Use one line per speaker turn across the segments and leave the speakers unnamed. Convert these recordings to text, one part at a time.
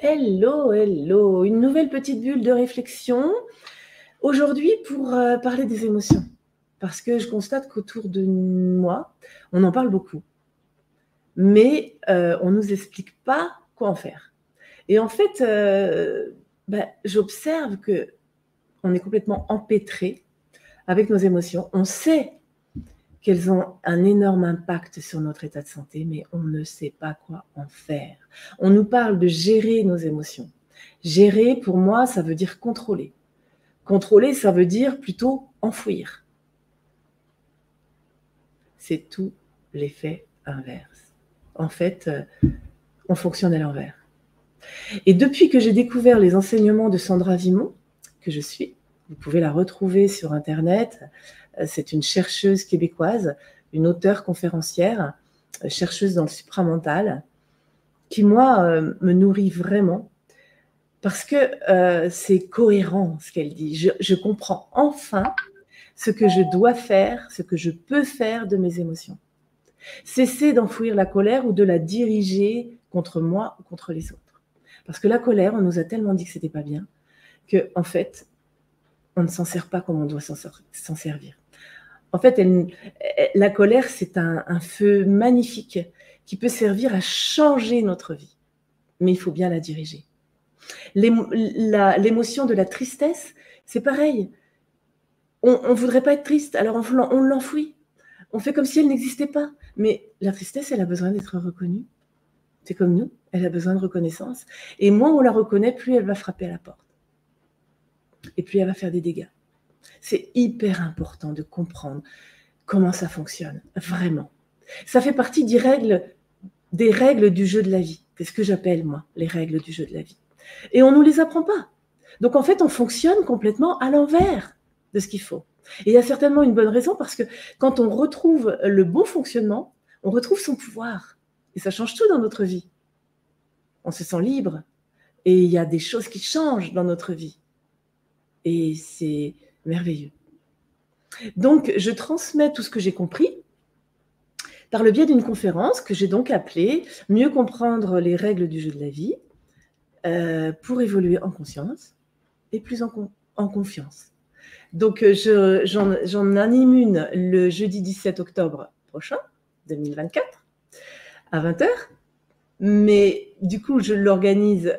Hello, hello, une nouvelle petite bulle de réflexion. Aujourd'hui, pour parler des émotions. Parce que je constate qu'autour de moi, on en parle beaucoup. Mais on ne nous explique pas quoi en faire. Et en fait, j'observe qu'on est complètement empêtré avec nos émotions. On sait qu'elles ont un énorme impact sur notre état de santé, mais on ne sait pas quoi en faire. On nous parle de gérer nos émotions. Gérer, pour moi, ça veut dire contrôler. Contrôler, ça veut dire plutôt enfouir. C'est tout l'effet inverse. En fait, on fonctionne à l'envers. Et depuis que j'ai découvert les enseignements de Sandra Vimont, que je suis, vous pouvez la retrouver sur Internet, c'est une chercheuse québécoise, une auteure conférencière, chercheuse dans le supramental, qui, moi, me nourrit vraiment parce que c'est cohérent ce qu'elle dit. Je comprends enfin ce que je dois faire, ce que je peux faire de mes émotions. Cesser d'enfouir la colère ou de la diriger contre moi ou contre les autres. Parce que la colère, on nous a tellement dit que c'était pas bien, qu'en fait, on ne s'en sert pas comme on doit s'en servir. En fait, la colère, c'est un feu magnifique qui peut servir à changer notre vie. Mais il faut bien la diriger. L'émotion de la tristesse, c'est pareil. On ne voudrait pas être triste, alors on l'enfouit. On fait comme si elle n'existait pas. Mais la tristesse, elle a besoin d'être reconnue. C'est comme nous, elle a besoin de reconnaissance. Et moins on la reconnaît, plus elle va frapper à la porte. Et plus elle va faire des dégâts. C'est hyper important de comprendre comment ça fonctionne, vraiment. Ça fait partie des règles du jeu de la vie. C'est ce que j'appelle, moi, les règles du jeu de la vie. Et on ne nous les apprend pas. Donc, en fait, on fonctionne complètement à l'envers de ce qu'il faut. Et il y a certainement une bonne raison, parce que quand on retrouve le bon fonctionnement, on retrouve son pouvoir. Et ça change tout dans notre vie. On se sent libre. Et il y a des choses qui changent dans notre vie. Et c'est merveilleux. Donc, je transmets tout ce que j'ai compris par le biais d'une conférence que j'ai donc appelée « Mieux comprendre les règles du jeu de la vie pour évoluer en conscience et plus en confiance ». Donc, j'en anime une le jeudi 17 octobre prochain, 2024, à 20h. Mais du coup, je l'organise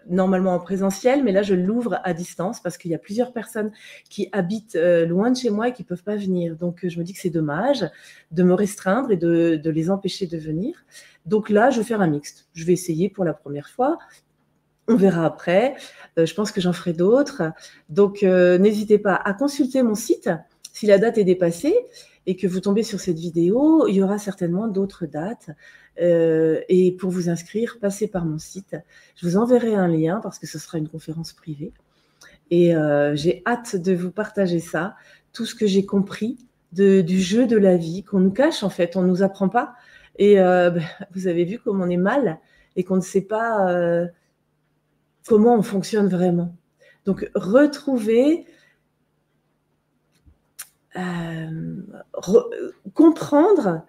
normalement en présentiel, mais là, je l'ouvre à distance parce qu'il y a plusieurs personnes qui habitent loin de chez moi et qui ne peuvent pas venir. Donc, je me dis que c'est dommage de me restreindre et de les empêcher de venir. Donc là, je vais faire un mixte. Je vais essayer pour la première fois. On verra après. Je pense que j'en ferai d'autres. Donc, n'hésitez pas à consulter mon site si la date est dépassée et que vous tombez sur cette vidéo. Il y aura certainement d'autres dates. Et pour vous inscrire, passez par mon site. Je vous enverrai un lien parce que ce sera une conférence privée. Et j'ai hâte de vous partager ça, tout ce que j'ai compris du jeu de la vie qu'on nous cache en fait, on ne nous apprend pas. Et vous avez vu comme on est mal et qu'on ne sait pas comment on fonctionne vraiment. Donc, comprendre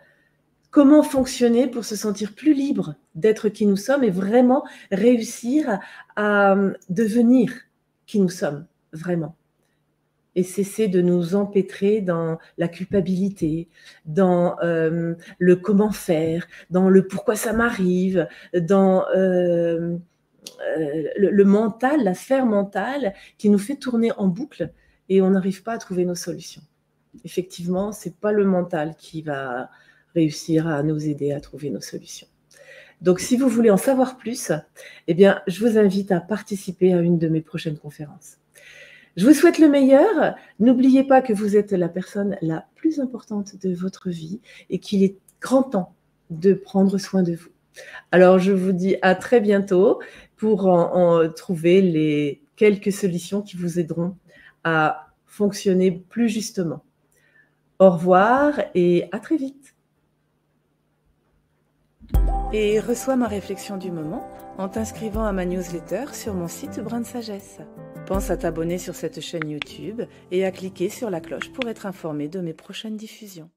comment fonctionner pour se sentir plus libre d'être qui nous sommes et vraiment réussir à devenir qui nous sommes, vraiment. Et cesser de nous empêtrer dans la culpabilité, dans le comment faire, dans le pourquoi ça m'arrive, dans le mental, la sphère mentale qui nous fait tourner en boucle et on n'arrive pas à trouver nos solutions. Effectivement, ce n'est pas le mental qui va réussir à nous aider à trouver nos solutions. Donc, si vous voulez en savoir plus, eh bien, je vous invite à participer à une de mes prochaines conférences. Je vous souhaite le meilleur. N'oubliez pas que vous êtes la personne la plus importante de votre vie et qu'il est grand temps de prendre soin de vous. Alors, je vous dis à très bientôt pour en trouver les quelques solutions qui vous aideront à fonctionner plus justement. Au revoir et à très vite. Et reçois ma réflexion du moment en t'inscrivant à ma newsletter sur mon site Brin de Sagesse. Pense à t'abonner sur cette chaîne YouTube et à cliquer sur la cloche pour être informé de mes prochaines diffusions.